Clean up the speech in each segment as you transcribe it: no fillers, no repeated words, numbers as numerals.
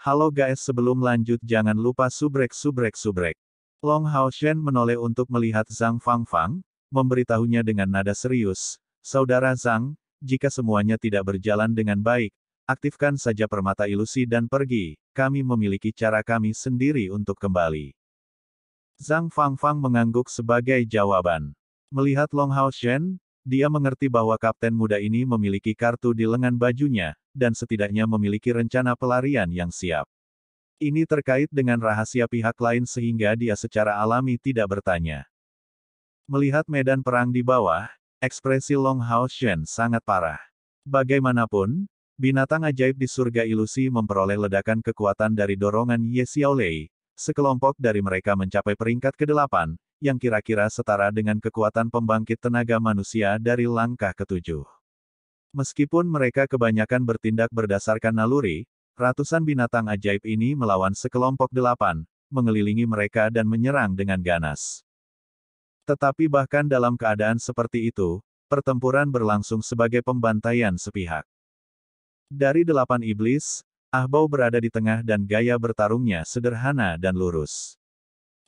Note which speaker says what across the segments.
Speaker 1: Halo guys, sebelum lanjut jangan lupa subrek. Long Hao Shen menoleh untuk melihat Zhang Fangfang, memberitahunya dengan nada serius, Saudara Zhang, jika semuanya tidak berjalan dengan baik, aktifkan saja permata ilusi dan pergi, kami memiliki cara kami sendiri untuk kembali. Zhang Fangfang mengangguk sebagai jawaban. Melihat Long Hao Shen, dia mengerti bahwa kapten muda ini memiliki kartu di lengan bajunya, dan setidaknya memiliki rencana pelarian yang siap. Ini terkait dengan rahasia pihak lain sehingga dia secara alami tidak bertanya. Melihat medan perang di bawah, ekspresi Long Hao Shen sangat parah. Bagaimanapun, binatang ajaib di surga ilusi memperoleh ledakan kekuatan dari dorongan Ye Xiaolei. Sekelompok dari mereka mencapai peringkat ke-8, yang kira-kira setara dengan kekuatan pembangkit tenaga manusia dari langkah ke-7. Meskipun mereka kebanyakan bertindak berdasarkan naluri, ratusan binatang ajaib ini melawan sekelompok 8, mengelilingi mereka dan menyerang dengan ganas. Tetapi bahkan dalam keadaan seperti itu, pertempuran berlangsung sebagai pembantaian sepihak. Dari 8 iblis, Ahbao berada di tengah dan gaya bertarungnya sederhana dan lurus.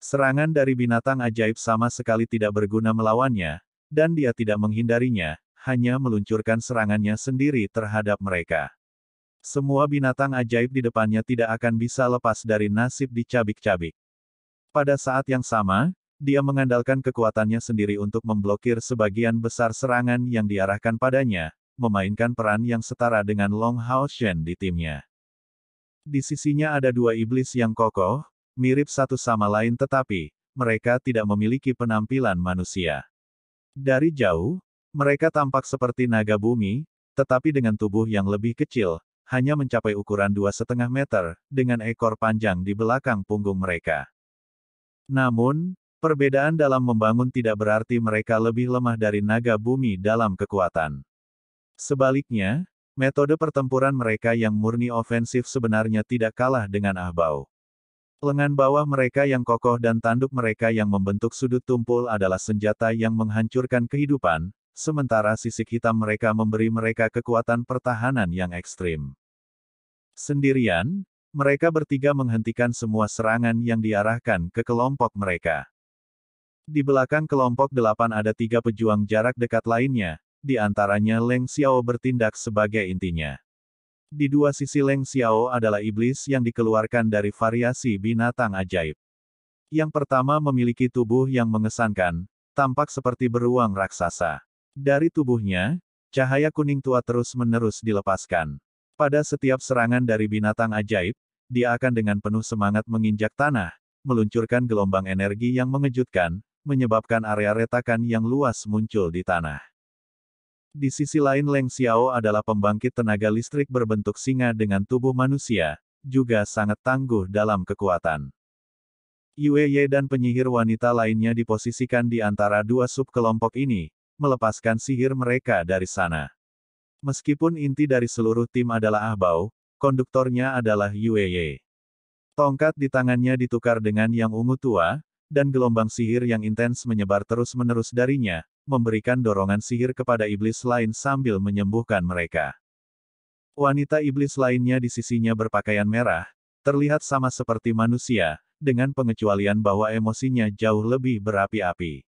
Speaker 1: Serangan dari binatang ajaib sama sekali tidak berguna melawannya, dan dia tidak menghindarinya, hanya meluncurkan serangannya sendiri terhadap mereka. Semua binatang ajaib di depannya tidak akan bisa lepas dari nasib dicabik-cabik. Pada saat yang sama, dia mengandalkan kekuatannya sendiri untuk memblokir sebagian besar serangan yang diarahkan padanya, memainkan peran yang setara dengan Long Hao Shen di timnya. Di sisinya ada 2 iblis yang kokoh, mirip satu sama lain tetapi, mereka tidak memiliki penampilan manusia. Dari jauh, mereka tampak seperti naga bumi, tetapi dengan tubuh yang lebih kecil, hanya mencapai ukuran 2,5 meter, dengan ekor panjang di belakang punggung mereka. Namun, perbedaan dalam membangun tidak berarti mereka lebih lemah dari naga bumi dalam kekuatan. Sebaliknya, metode pertempuran mereka yang murni ofensif sebenarnya tidak kalah dengan Ahbao. Lengan bawah mereka yang kokoh dan tanduk mereka yang membentuk sudut tumpul adalah senjata yang menghancurkan kehidupan, sementara sisik hitam mereka memberi mereka kekuatan pertahanan yang ekstrim. Sendirian, mereka bertiga menghentikan semua serangan yang diarahkan ke kelompok mereka. Di belakang kelompok 8 ada 3 pejuang jarak dekat lainnya, di antaranya Leng Xiao bertindak sebagai intinya. Di 2 sisi Leng Xiao adalah iblis yang dikeluarkan dari variasi binatang ajaib. Yang pertama memiliki tubuh yang mengesankan, tampak seperti beruang raksasa. Dari tubuhnya, cahaya kuning tua terus-menerus dilepaskan. Pada setiap serangan dari binatang ajaib, dia akan dengan penuh semangat menginjak tanah, meluncurkan gelombang energi yang mengejutkan, menyebabkan area retakan yang luas muncul di tanah. Di sisi lain Leng Xiao adalah pembangkit tenaga listrik berbentuk singa dengan tubuh manusia, juga sangat tangguh dalam kekuatan. Yue Ye dan penyihir wanita lainnya diposisikan di antara 2 subkelompok ini, melepaskan sihir mereka dari sana. Meskipun inti dari seluruh tim adalah Ahbao, konduktornya adalah Yue Ye. Tongkat di tangannya ditukar dengan yang ungu tua, dan gelombang sihir yang intens menyebar terus-menerus darinya, memberikan dorongan sihir kepada iblis lain sambil menyembuhkan mereka. Wanita iblis lainnya di sisinya berpakaian merah, terlihat sama seperti manusia, dengan pengecualian bahwa emosinya jauh lebih berapi-api.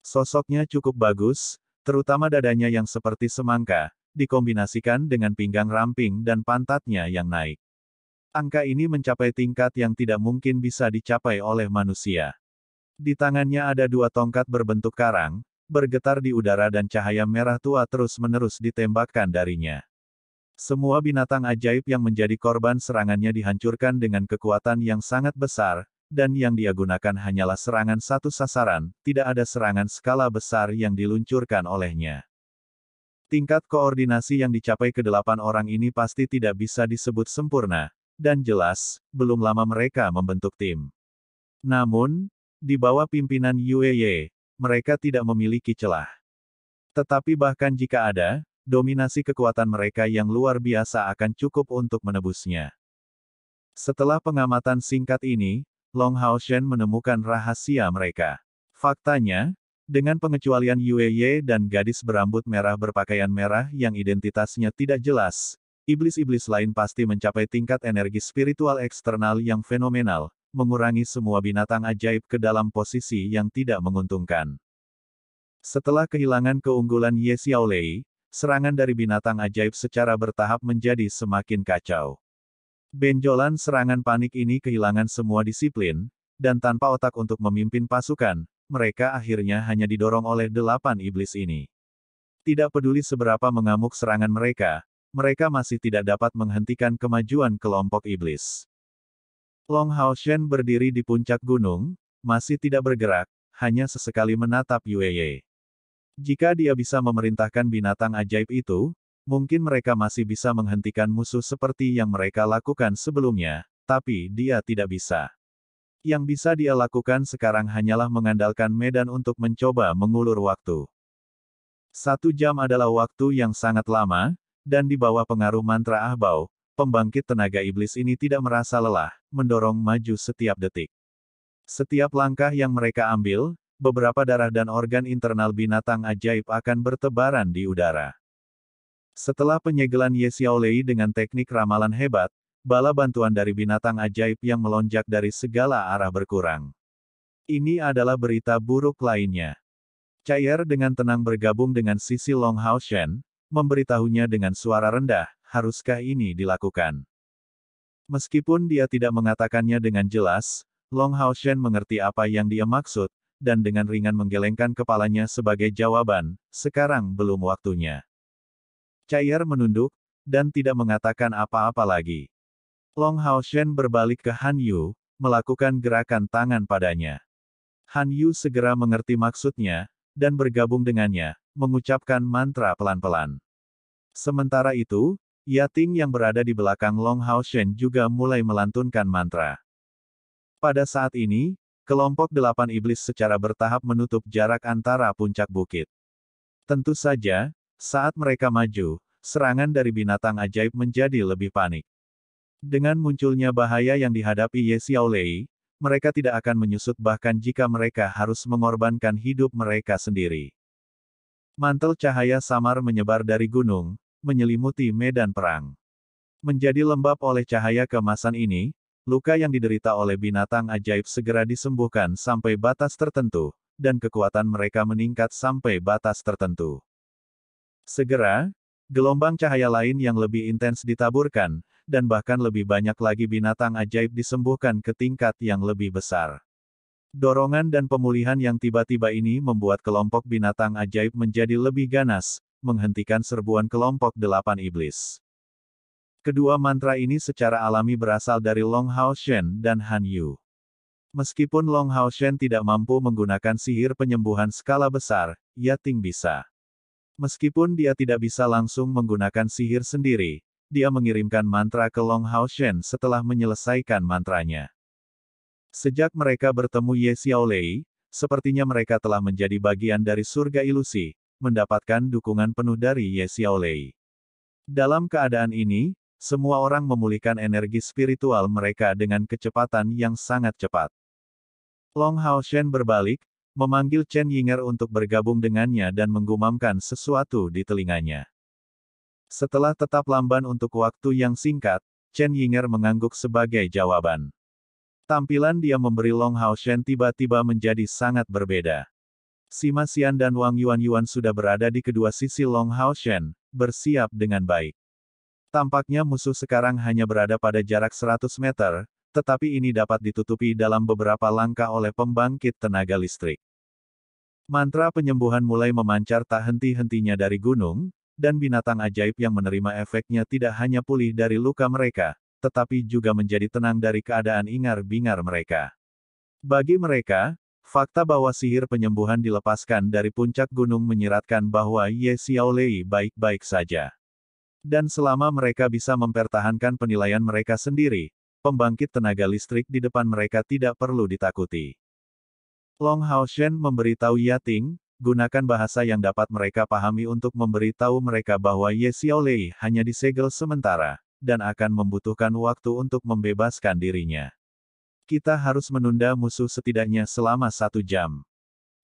Speaker 1: Sosoknya cukup bagus, terutama dadanya yang seperti semangka, dikombinasikan dengan pinggang ramping dan pantatnya yang naik. Angka ini mencapai tingkat yang tidak mungkin bisa dicapai oleh manusia. Di tangannya ada 2 tongkat berbentuk karang, bergetar di udara dan cahaya merah tua terus-menerus ditembakkan darinya. Semua binatang ajaib yang menjadi korban serangannya dihancurkan dengan kekuatan yang sangat besar, dan yang dia gunakan hanyalah serangan satu sasaran, tidak ada serangan skala besar yang diluncurkan olehnya. Tingkat koordinasi yang dicapai ke-8 orang ini pasti tidak bisa disebut sempurna, dan jelas, belum lama mereka membentuk tim. Namun, di bawah pimpinan Yue Ye, mereka tidak memiliki celah. Tetapi bahkan jika ada, dominasi kekuatan mereka yang luar biasa akan cukup untuk menebusnya. Setelah pengamatan singkat ini, Long Hao Shen menemukan rahasia mereka. Faktanya, dengan pengecualian Yue Ye dan gadis berambut merah berpakaian merah yang identitasnya tidak jelas, iblis-iblis lain pasti mencapai tingkat energi spiritual eksternal yang fenomenal, mengurangi semua binatang ajaib ke dalam posisi yang tidak menguntungkan. Setelah kehilangan keunggulan Ye Xiaolei, serangan dari binatang ajaib secara bertahap menjadi semakin kacau. Benjolan serangan panik ini kehilangan semua disiplin, dan tanpa otak untuk memimpin pasukan, mereka akhirnya hanya didorong oleh 8 iblis ini. Tidak peduli seberapa mengamuk serangan mereka, mereka masih tidak dapat menghentikan kemajuan kelompok iblis. Long Hao Shen berdiri di puncak gunung, masih tidak bergerak, hanya sesekali menatap Yue Ye. Jika dia bisa memerintahkan binatang ajaib itu, mungkin mereka masih bisa menghentikan musuh seperti yang mereka lakukan sebelumnya, tapi dia tidak bisa. Yang bisa dia lakukan sekarang hanyalah mengandalkan medan untuk mencoba mengulur waktu. 1 jam adalah waktu yang sangat lama, dan di bawah pengaruh mantra Ahbao, pembangkit tenaga iblis ini tidak merasa lelah, mendorong maju setiap detik. Setiap langkah yang mereka ambil, beberapa darah dan organ internal binatang ajaib akan bertebaran di udara. Setelah penyegelan Ye Xiaolei dengan teknik ramalan hebat, bala bantuan dari binatang ajaib yang melonjak dari segala arah berkurang. Ini adalah berita buruk lainnya. Chai'er dengan tenang bergabung dengan sisi Long Hao Shen, memberitahunya dengan suara rendah, haruskah ini dilakukan? Meskipun dia tidak mengatakannya dengan jelas, Long Hao Shen mengerti apa yang dia maksud, dan dengan ringan menggelengkan kepalanya sebagai jawaban, sekarang belum waktunya. Chai'er menunduk, dan tidak mengatakan apa-apa lagi. Long Hao Shen berbalik ke Han Yu, melakukan gerakan tangan padanya. Han Yu segera mengerti maksudnya, dan bergabung dengannya, mengucapkan mantra pelan-pelan. Sementara itu, Yating yang berada di belakang Long Hao Shen juga mulai melantunkan mantra. Pada saat ini, kelompok 8 iblis secara bertahap menutup jarak antara puncak bukit. Tentu saja, saat mereka maju, serangan dari binatang ajaib menjadi lebih panik. Dengan munculnya bahaya yang dihadapi Ye Xiaolei, mereka tidak akan menyusut bahkan jika mereka harus mengorbankan hidup mereka sendiri. Mantel cahaya samar menyebar dari gunung, menyelimuti medan perang. Menjadi lembab oleh cahaya keemasan ini, luka yang diderita oleh binatang ajaib segera disembuhkan sampai batas tertentu, dan kekuatan mereka meningkat sampai batas tertentu. Segera, gelombang cahaya lain yang lebih intens ditaburkan, dan bahkan lebih banyak lagi binatang ajaib disembuhkan ke tingkat yang lebih besar. Dorongan dan pemulihan yang tiba-tiba ini membuat kelompok binatang ajaib menjadi lebih ganas, menghentikan serbuan kelompok 8 iblis. Kedua mantra ini secara alami berasal dari Long Hao Shen dan Han Yu. Meskipun Long Hao Shen tidak mampu menggunakan sihir penyembuhan skala besar, Yating bisa. Meskipun dia tidak bisa langsung menggunakan sihir sendiri, dia mengirimkan mantra ke Long Hao Shen setelah menyelesaikan mantranya. Sejak mereka bertemu Ye Xiaolei, sepertinya mereka telah menjadi bagian dari surga ilusi, mendapatkan dukungan penuh dari Ye Xiaolei. Dalam keadaan ini, semua orang memulihkan energi spiritual mereka dengan kecepatan yang sangat cepat. Long Hao Shen berbalik, memanggil Chen Yinger untuk bergabung dengannya dan menggumamkan sesuatu di telinganya. Setelah tetap lamban untuk waktu yang singkat, Chen Yinger mengangguk sebagai jawaban. Tampilan dia memberi Long Hao Shen tiba-tiba menjadi sangat berbeda. Sima Xian dan Wang Yuan sudah berada di kedua sisi Long Hao Shen, bersiap dengan baik. Tampaknya musuh sekarang hanya berada pada jarak 100 meter, tetapi ini dapat ditutupi dalam beberapa langkah oleh pembangkit tenaga listrik. Mantra penyembuhan mulai memancar tak henti-hentinya dari gunung, dan binatang ajaib yang menerima efeknya tidak hanya pulih dari luka mereka, tetapi juga menjadi tenang dari keadaan ingar-bingar mereka. Bagi mereka, fakta bahwa sihir penyembuhan dilepaskan dari puncak gunung menyiratkan bahwa Ye Xiaolei baik-baik saja. Dan selama mereka bisa mempertahankan penilaian mereka sendiri, pembangkit tenaga listrik di depan mereka tidak perlu ditakuti. Long Hao Shen memberitahu Yating, gunakan bahasa yang dapat mereka pahami untuk memberitahu mereka bahwa Ye Xiaolei hanya disegel sementara, dan akan membutuhkan waktu untuk membebaskan dirinya. Kita harus menunda musuh setidaknya selama 1 jam.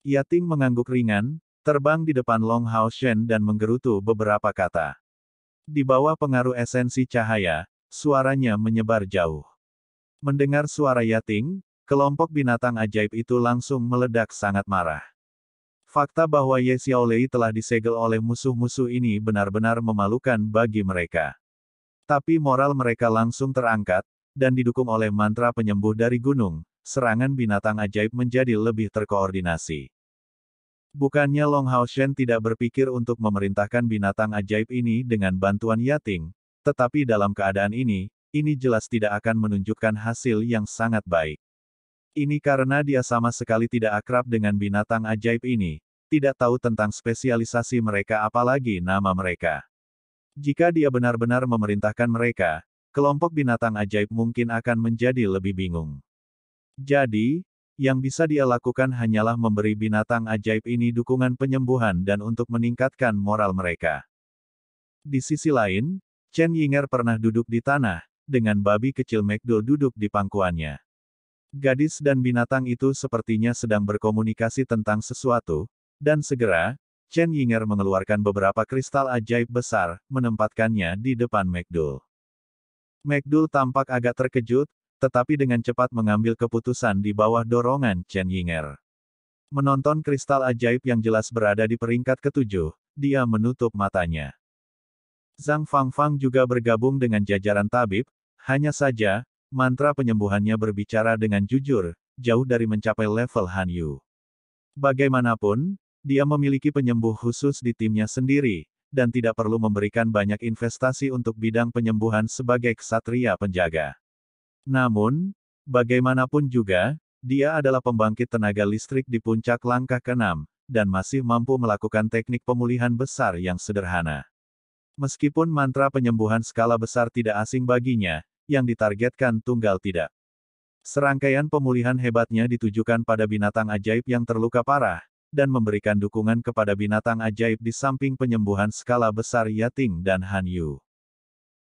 Speaker 1: Yating mengangguk ringan, terbang di depan Long Hao Shen dan menggerutu beberapa kata. Di bawah pengaruh esensi cahaya, suaranya menyebar jauh. Mendengar suara Yating, kelompok binatang ajaib itu langsung meledak sangat marah. Fakta bahwa Ye Xiaolei telah disegel oleh musuh-musuh ini benar-benar memalukan bagi mereka. Tapi moral mereka langsung terangkat, dan didukung oleh mantra penyembuh dari gunung, serangan binatang ajaib menjadi lebih terkoordinasi. Bukannya Long Haoshen tidak berpikir untuk memerintahkan binatang ajaib ini dengan bantuan Yating, tetapi dalam keadaan ini jelas tidak akan menunjukkan hasil yang sangat baik. Ini karena dia sama sekali tidak akrab dengan binatang ajaib ini, tidak tahu tentang spesialisasi mereka apalagi nama mereka. Jika dia benar-benar memerintahkan mereka, kelompok binatang ajaib mungkin akan menjadi lebih bingung. Jadi, yang bisa dia lakukan hanyalah memberi binatang ajaib ini dukungan penyembuhan dan untuk meningkatkan moral mereka. Di sisi lain, Chen Yinger pernah duduk di tanah, dengan babi kecil McDo duduk di pangkuannya. Gadis dan binatang itu sepertinya sedang berkomunikasi tentang sesuatu, dan segera, Chen Yinger mengeluarkan beberapa kristal ajaib besar, menempatkannya di depan McDo. McDo tampak agak terkejut, tetapi dengan cepat mengambil keputusan di bawah dorongan Chen Yinger. Menonton kristal ajaib yang jelas berada di peringkat ketujuh, dia menutup matanya. Zhang Fangfang juga bergabung dengan jajaran tabib, hanya saja, mantra penyembuhannya berbicara dengan jujur, jauh dari mencapai level Han Yu. Bagaimanapun, dia memiliki penyembuh khusus di timnya sendiri, dan tidak perlu memberikan banyak investasi untuk bidang penyembuhan sebagai ksatria penjaga. Namun, bagaimanapun juga, dia adalah pembangkit tenaga listrik di puncak langkah ke-6, dan masih mampu melakukan teknik pemulihan besar yang sederhana. Meskipun mantra penyembuhan skala besar tidak asing baginya, yang ditargetkan tunggal tidak. Serangkaian pemulihan hebatnya ditujukan pada binatang ajaib yang terluka parah, dan memberikan dukungan kepada binatang ajaib di samping penyembuhan skala besar Yating dan Han Yu.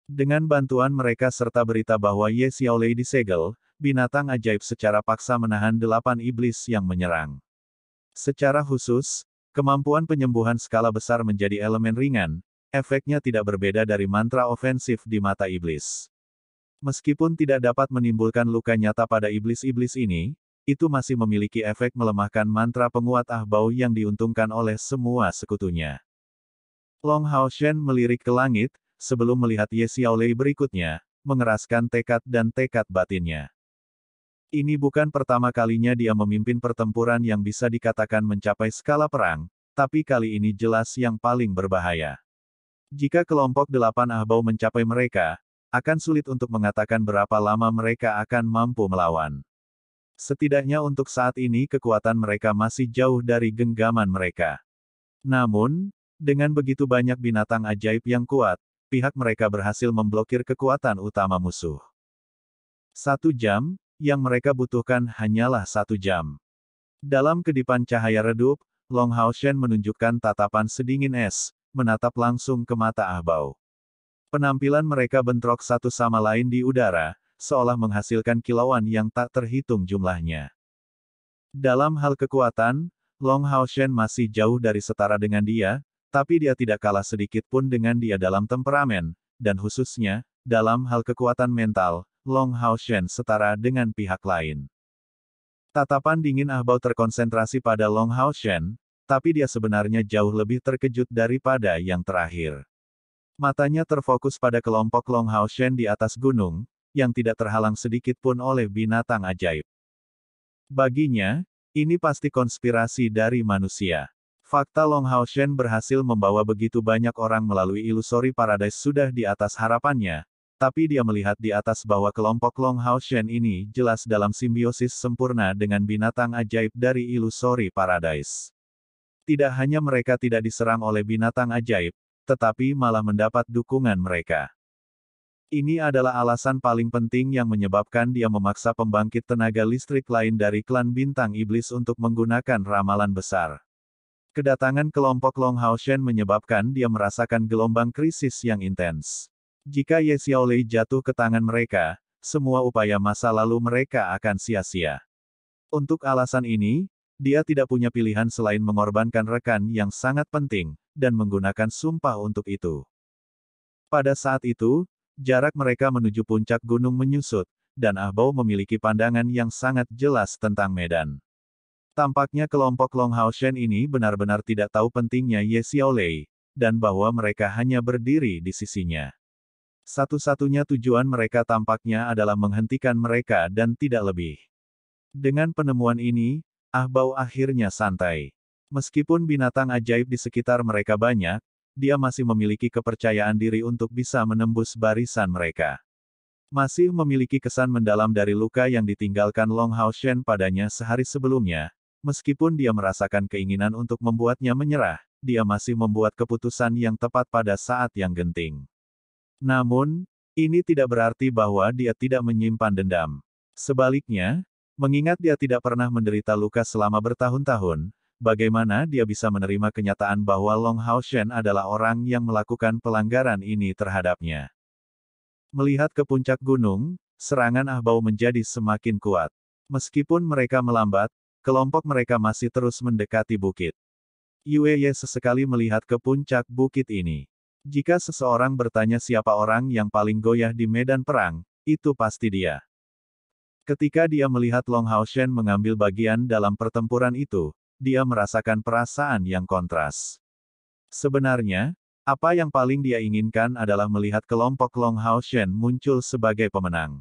Speaker 1: Dengan bantuan mereka serta berita bahwa Ye Xiaolei disegel, binatang ajaib secara paksa menahan 8 iblis yang menyerang. Secara khusus, kemampuan penyembuhan skala besar menjadi elemen ringan, efeknya tidak berbeda dari mantra ofensif di mata iblis. Meskipun tidak dapat menimbulkan luka nyata pada iblis-iblis ini, itu masih memiliki efek melemahkan mantra penguat ahbau yang diuntungkan oleh semua sekutunya. Long Haoshen melirik ke langit, sebelum melihat Ye Xiaolei berikutnya, mengeraskan tekad dan tekad batinnya. Ini bukan pertama kalinya dia memimpin pertempuran yang bisa dikatakan mencapai skala perang, tapi kali ini jelas yang paling berbahaya. Jika kelompok 8 ahbau mencapai mereka, akan sulit untuk mengatakan berapa lama mereka akan mampu melawan. Setidaknya untuk saat ini kekuatan mereka masih jauh dari genggaman mereka. Namun, dengan begitu banyak binatang ajaib yang kuat, pihak mereka berhasil memblokir kekuatan utama musuh. 1 jam, yang mereka butuhkan hanyalah 1 jam. Dalam kedipan cahaya redup, Long Haoshen menunjukkan tatapan sedingin es, menatap langsung ke mata ahbau. Penampilan mereka bentrok satu sama lain di udara, seolah menghasilkan kilauan yang tak terhitung jumlahnya. Dalam hal kekuatan, Long Haoshen masih jauh dari setara dengan dia, tapi dia tidak kalah sedikit pun dengan dia dalam temperamen, dan khususnya, dalam hal kekuatan mental, Long Haoshen setara dengan pihak lain. Tatapan dingin ahbau terkonsentrasi pada Long Haoshen, tapi dia sebenarnya jauh lebih terkejut daripada yang terakhir. Matanya terfokus pada kelompok Long Haoshen di atas gunung, yang tidak terhalang sedikit pun oleh binatang ajaib. Baginya, ini pasti konspirasi dari manusia. Fakta Long Haoshen berhasil membawa begitu banyak orang melalui Illusory Paradise sudah di atas harapannya, tapi dia melihat di atas bahwa kelompok Long Haoshen ini jelas dalam simbiosis sempurna dengan binatang ajaib dari Illusory Paradise. Tidak hanya mereka tidak diserang oleh binatang ajaib, tetapi malah mendapat dukungan mereka. Ini adalah alasan paling penting yang menyebabkan dia memaksa pembangkit tenaga listrik lain dari klan bintang iblis untuk menggunakan ramalan besar. Kedatangan kelompok Long Haoshen menyebabkan dia merasakan gelombang krisis yang intens. Jika Ye Xiaolei jatuh ke tangan mereka, semua upaya masa lalu mereka akan sia-sia. Untuk alasan ini, dia tidak punya pilihan selain mengorbankan rekan yang sangat penting, dan menggunakan sumpah untuk itu. Pada saat itu, jarak mereka menuju puncak gunung menyusut, dan Ahbao memiliki pandangan yang sangat jelas tentang medan. Tampaknya kelompok Long Hao Shen ini benar-benar tidak tahu pentingnya Ye Xiaolei, dan bahwa mereka hanya berdiri di sisinya. Satu-satunya tujuan mereka tampaknya adalah menghentikan mereka dan tidak lebih. Dengan penemuan ini, Ahbao akhirnya santai. Meskipun binatang ajaib di sekitar mereka banyak, dia masih memiliki kepercayaan diri untuk bisa menembus barisan mereka. Masih memiliki kesan mendalam dari luka yang ditinggalkan Long Hao Shen padanya sehari sebelumnya, meskipun dia merasakan keinginan untuk membuatnya menyerah, dia masih membuat keputusan yang tepat pada saat yang genting. Namun, ini tidak berarti bahwa dia tidak menyimpan dendam. Sebaliknya, mengingat dia tidak pernah menderita luka selama bertahun-tahun, bagaimana dia bisa menerima kenyataan bahwa Long Hao Shen adalah orang yang melakukan pelanggaran ini terhadapnya. Melihat ke puncak gunung, serangan Ahbao menjadi semakin kuat. Meskipun mereka melambat, kelompok mereka masih terus mendekati bukit. Yue Ye sesekali melihat ke puncak bukit ini. Jika seseorang bertanya siapa orang yang paling goyah di medan perang, itu pasti dia. Ketika dia melihat Long Hao Shen mengambil bagian dalam pertempuran itu, dia merasakan perasaan yang kontras. Sebenarnya, apa yang paling dia inginkan adalah melihat kelompok Long Hao Shen muncul sebagai pemenang.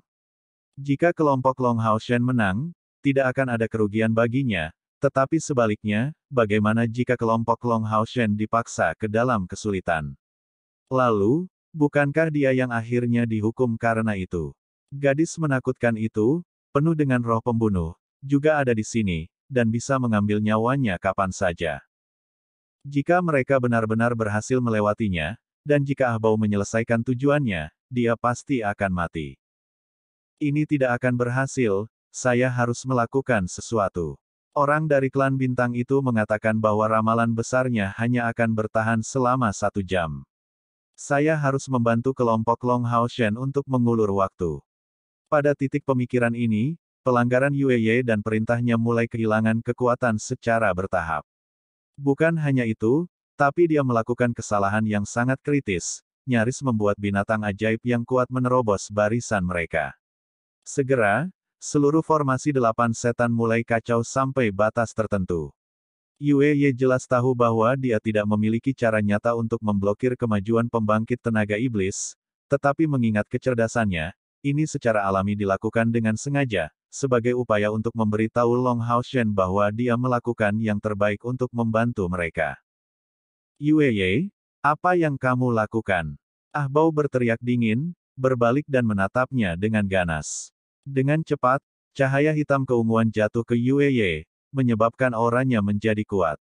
Speaker 1: Jika kelompok Long Hao Shen menang, tidak akan ada kerugian baginya, tetapi sebaliknya, bagaimana jika kelompok Long Hao Shen dipaksa ke dalam kesulitan? Lalu, bukankah dia yang akhirnya dihukum karena itu? Gadis menakutkan itu, penuh dengan roh pembunuh, juga ada di sini, dan bisa mengambil nyawanya kapan saja. Jika mereka benar-benar berhasil melewatinya, dan jika Ahbao menyelesaikan tujuannya, dia pasti akan mati. Ini tidak akan berhasil, saya harus melakukan sesuatu. Orang dari klan bintang itu mengatakan bahwa ramalan besarnya hanya akan bertahan selama 1 jam. Saya harus membantu kelompok Long Hao Shen untuk mengulur waktu. Pada titik pemikiran ini, pelanggaran Yue Ye dan perintahnya mulai kehilangan kekuatan secara bertahap. Bukan hanya itu, tapi dia melakukan kesalahan yang sangat kritis, nyaris membuat binatang ajaib yang kuat menerobos barisan mereka. Segera, seluruh formasi 8 setan mulai kacau sampai batas tertentu. Yue Ye jelas tahu bahwa dia tidak memiliki cara nyata untuk memblokir kemajuan pembangkit tenaga iblis, tetapi mengingat kecerdasannya, ini secara alami dilakukan dengan sengaja, sebagai upaya untuk memberitahu Long Hao Shen bahwa dia melakukan yang terbaik untuk membantu mereka. Yue Ye, apa yang kamu lakukan? Ahbao berteriak dingin, berbalik dan menatapnya dengan ganas. Dengan cepat, cahaya hitam keunguan jatuh ke Yue Ye, menyebabkan auranya menjadi kuat.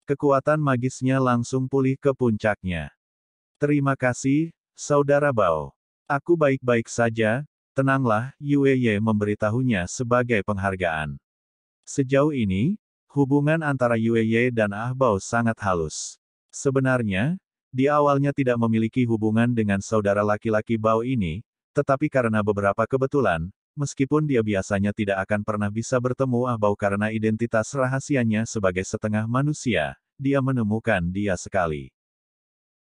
Speaker 1: Kekuatan magisnya langsung pulih ke puncaknya. Terima kasih, Saudara Bao. Aku baik-baik saja, tenanglah, Yue Ye memberitahunya sebagai penghargaan. Sejauh ini, hubungan antara Yue Ye dan Ahbao sangat halus. Sebenarnya, dia awalnya tidak memiliki hubungan dengan saudara laki-laki Bao ini, tetapi karena beberapa kebetulan, meskipun dia biasanya tidak akan pernah bisa bertemu Ahbao karena identitas rahasianya sebagai setengah manusia, dia menemukan dia sekali.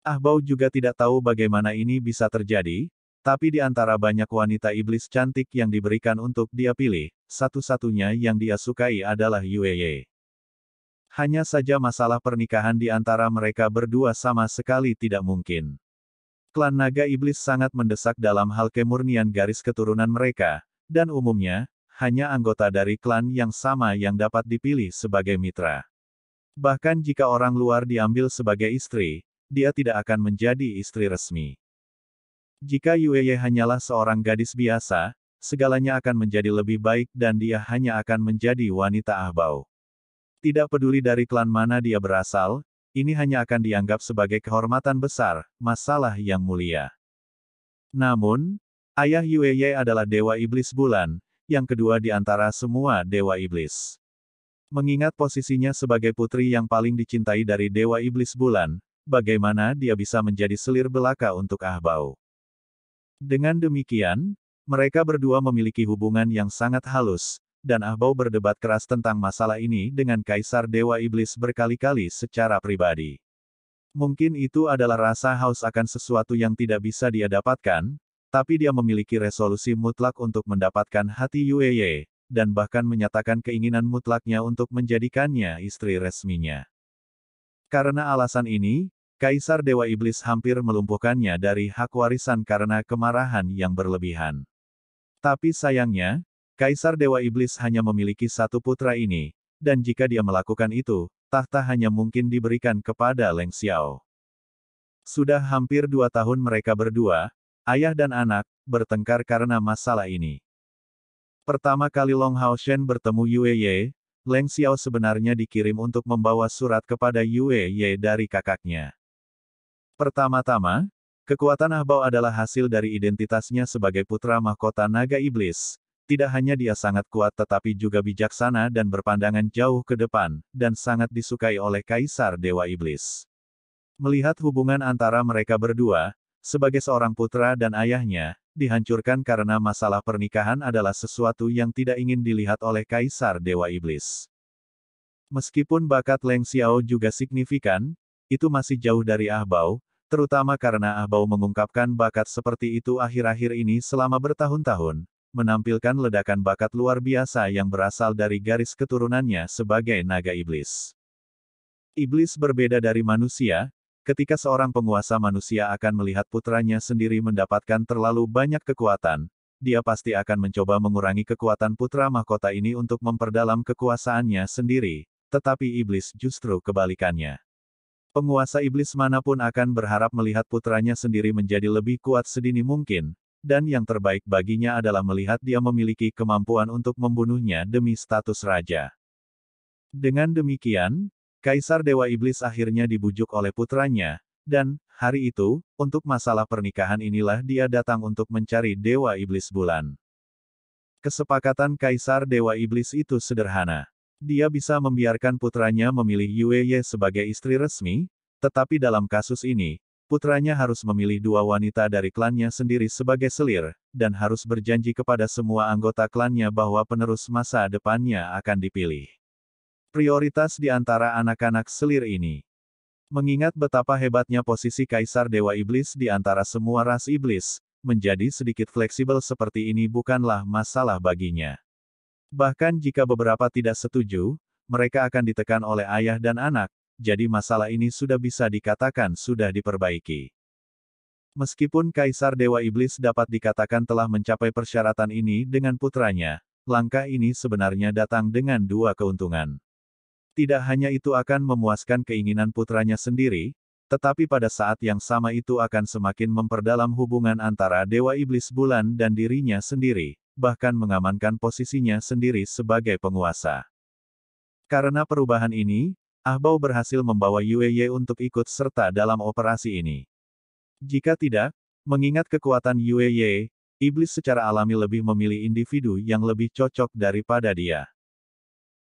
Speaker 1: Ahbao juga tidak tahu bagaimana ini bisa terjadi, tapi di antara banyak wanita iblis cantik yang diberikan untuk dia pilih, satu-satunya yang dia sukai adalah Yue Ye. Hanya saja masalah pernikahan di antara mereka berdua sama sekali tidak mungkin. Klan naga iblis sangat mendesak dalam hal kemurnian garis keturunan mereka, dan umumnya, hanya anggota dari klan yang sama yang dapat dipilih sebagai mitra. Bahkan jika orang luar diambil sebagai istri, dia tidak akan menjadi istri resmi. Jika Yue Ye hanyalah seorang gadis biasa, segalanya akan menjadi lebih baik dan dia hanya akan menjadi wanita Ahbao. Tidak peduli dari klan mana dia berasal, ini hanya akan dianggap sebagai kehormatan besar, masalah yang mulia. Namun, ayah Yue Ye adalah dewa iblis bulan, yang kedua di antara semua dewa iblis. Mengingat posisinya sebagai putri yang paling dicintai dari dewa iblis bulan, bagaimana dia bisa menjadi selir belaka untuk Ahbao? Dengan demikian, mereka berdua memiliki hubungan yang sangat halus, dan Ahbao berdebat keras tentang masalah ini dengan Kaisar Dewa Iblis berkali-kali secara pribadi. Mungkin itu adalah rasa haus akan sesuatu yang tidak bisa dia dapatkan, tapi dia memiliki resolusi mutlak untuk mendapatkan hati Yue, dan bahkan menyatakan keinginan mutlaknya untuk menjadikannya istri resminya. Karena alasan ini, Kaisar Dewa Iblis hampir melumpuhkannya dari hak warisan karena kemarahan yang berlebihan. Tapi sayangnya, Kaisar Dewa Iblis hanya memiliki satu putra ini, dan jika dia melakukan itu, tahta hanya mungkin diberikan kepada Leng Xiao. Sudah hampir 2 tahun mereka berdua, ayah dan anak, bertengkar karena masalah ini. Pertama kali Long Hao Shen bertemu Yue Ye, Leng Xiao sebenarnya dikirim untuk membawa surat kepada Yue Ye dari kakaknya. Pertama-tama, kekuatan Ah Bao adalah hasil dari identitasnya sebagai putra mahkota naga iblis. Tidak hanya dia sangat kuat tetapi juga bijaksana dan berpandangan jauh ke depan, dan sangat disukai oleh Kaisar Dewa Iblis. Melihat hubungan antara mereka berdua, sebagai seorang putra dan ayahnya, dihancurkan karena masalah pernikahan adalah sesuatu yang tidak ingin dilihat oleh Kaisar Dewa Iblis. Meskipun bakat Leng Xiao juga signifikan, itu masih jauh dari Ah Bao, terutama karena Ah Bao mengungkapkan bakat seperti itu akhir-akhir ini selama bertahun-tahun, menampilkan ledakan bakat luar biasa yang berasal dari garis keturunannya sebagai naga iblis. Iblis berbeda dari manusia, ketika seorang penguasa manusia akan melihat putranya sendiri mendapatkan terlalu banyak kekuatan, dia pasti akan mencoba mengurangi kekuatan putra mahkota ini untuk memperdalam kekuasaannya sendiri, tetapi iblis justru kebalikannya. Penguasa iblis manapun akan berharap melihat putranya sendiri menjadi lebih kuat sedini mungkin, dan yang terbaik baginya adalah melihat dia memiliki kemampuan untuk membunuhnya demi status raja. Dengan demikian, Kaisar Dewa Iblis akhirnya dibujuk oleh putranya, dan, hari itu, untuk masalah pernikahan inilah dia datang untuk mencari Dewa Iblis Bulan. Kesepakatan Kaisar Dewa Iblis itu sederhana. Dia bisa membiarkan putranya memilih Yue Ye sebagai istri resmi, tetapi dalam kasus ini, putranya harus memilih 2 wanita dari klannya sendiri sebagai selir, dan harus berjanji kepada semua anggota klannya bahwa penerus masa depannya akan dipilih. Prioritas di antara anak-anak selir ini. Mengingat betapa hebatnya posisi Kaisar Dewa Iblis di antara semua ras iblis, menjadi sedikit fleksibel seperti ini bukanlah masalah baginya. Bahkan jika beberapa tidak setuju, mereka akan ditekan oleh ayah dan anak, jadi masalah ini sudah bisa dikatakan sudah diperbaiki. Meskipun Kaisar Dewa Iblis dapat dikatakan telah mencapai persyaratan ini dengan putranya, langkah ini sebenarnya datang dengan 2 keuntungan. Tidak hanya itu akan memuaskan keinginan putranya sendiri, tetapi pada saat yang sama itu akan semakin memperdalam hubungan antara Dewa Iblis Bulan dan dirinya sendiri, bahkan mengamankan posisinya sendiri sebagai penguasa. Karena perubahan ini, Ah Bao berhasil membawa Yue Ye untuk ikut serta dalam operasi ini. Jika tidak, mengingat kekuatan Yue Ye, iblis secara alami lebih memilih individu yang lebih cocok daripada dia.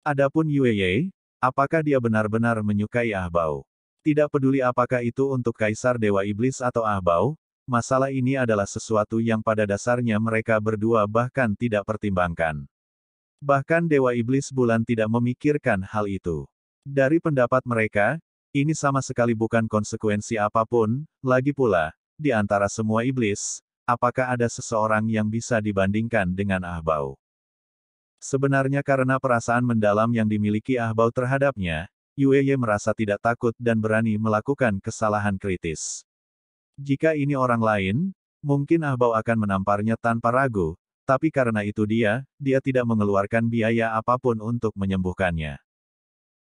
Speaker 1: Adapun Yue Ye, apakah dia benar-benar menyukai Ah Bao? Tidak peduli apakah itu untuk Kaisar Dewa Iblis atau Ah Bao, masalah ini adalah sesuatu yang pada dasarnya mereka berdua bahkan tidak pertimbangkan. Bahkan Dewa Iblis Bulan tidak memikirkan hal itu. Dari pendapat mereka, ini sama sekali bukan konsekuensi apapun, lagi pula, di antara semua iblis, apakah ada seseorang yang bisa dibandingkan dengan Ah Bao? Sebenarnya karena perasaan mendalam yang dimiliki Ah Bao terhadapnya, Yue Ye merasa tidak takut dan berani melakukan kesalahan kritis. Jika ini orang lain, mungkin Ah Bao akan menamparnya tanpa ragu, tapi karena itu dia tidak mengeluarkan biaya apapun untuk menyembuhkannya.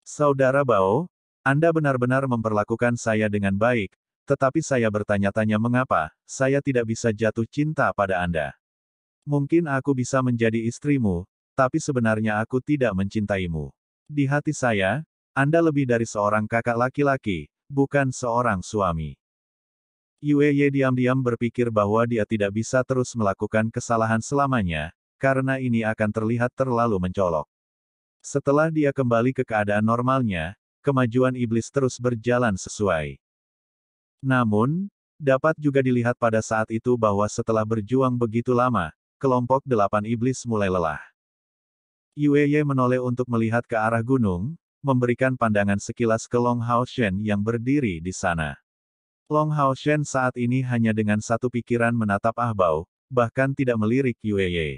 Speaker 1: Saudara Bao, Anda benar-benar memperlakukan saya dengan baik, tetapi saya bertanya-tanya mengapa saya tidak bisa jatuh cinta pada Anda. Mungkin aku bisa menjadi istrimu, tapi sebenarnya aku tidak mencintaimu. Di hati saya, Anda lebih dari seorang kakak laki-laki, bukan seorang suami. Yue Ye diam-diam berpikir bahwa dia tidak bisa terus melakukan kesalahan selamanya, karena ini akan terlihat terlalu mencolok. Setelah dia kembali ke keadaan normalnya, kemajuan iblis terus berjalan sesuai. Namun, dapat juga dilihat pada saat itu bahwa setelah berjuang begitu lama, kelompok 8 iblis mulai lelah. Yue Ye menoleh untuk melihat ke arah gunung, memberikan pandangan sekilas ke Long Haoshen yang berdiri di sana. Long Haoshen saat ini hanya dengan satu pikiran menatap Ah Bao, bahkan tidak melirik Yue Ye.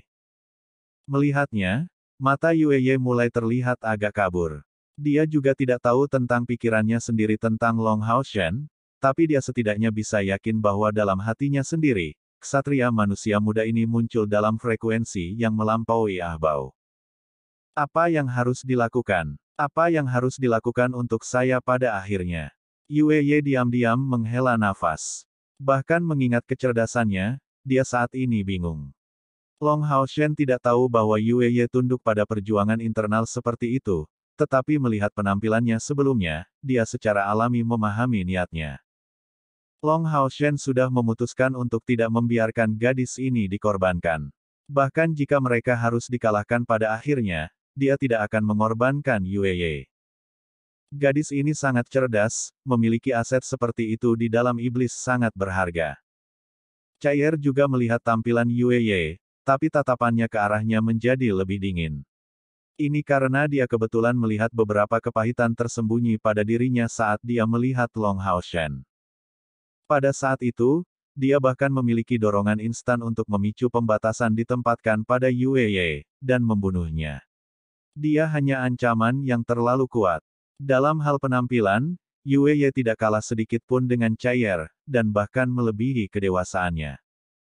Speaker 1: Melihatnya, mata Yue Ye mulai terlihat agak kabur. Dia juga tidak tahu tentang pikirannya sendiri tentang Long Haoshen, tapi dia setidaknya bisa yakin bahwa dalam hatinya sendiri, ksatria manusia muda ini muncul dalam frekuensi yang melampaui Ah Bao. Apa yang harus dilakukan? Apa yang harus dilakukan untuk saya pada akhirnya? Yue Ye diam-diam menghela nafas. Bahkan mengingat kecerdasannya, dia saat ini bingung. Long Haoshen tidak tahu bahwa Yue Ye tunduk pada perjuangan internal seperti itu, tetapi melihat penampilannya sebelumnya, dia secara alami memahami niatnya. Long Haoshen sudah memutuskan untuk tidak membiarkan gadis ini dikorbankan. Bahkan jika mereka harus dikalahkan pada akhirnya, dia tidak akan mengorbankan Yue Ye. Gadis ini sangat cerdas, memiliki aset seperti itu di dalam iblis sangat berharga. Chaier juga melihat tampilan Yue Ye, tapi tatapannya ke arahnya menjadi lebih dingin. Ini karena dia kebetulan melihat beberapa kepahitan tersembunyi pada dirinya saat dia melihat Long Haoshen. Pada saat itu, dia bahkan memiliki dorongan instan untuk memicu pembatasan ditempatkan pada Yue Ye, dan membunuhnya. Dia hanya ancaman yang terlalu kuat. Dalam hal penampilan, Yue Ye tidak kalah sedikit pun dengan Chaier, dan bahkan melebihi kedewasaannya.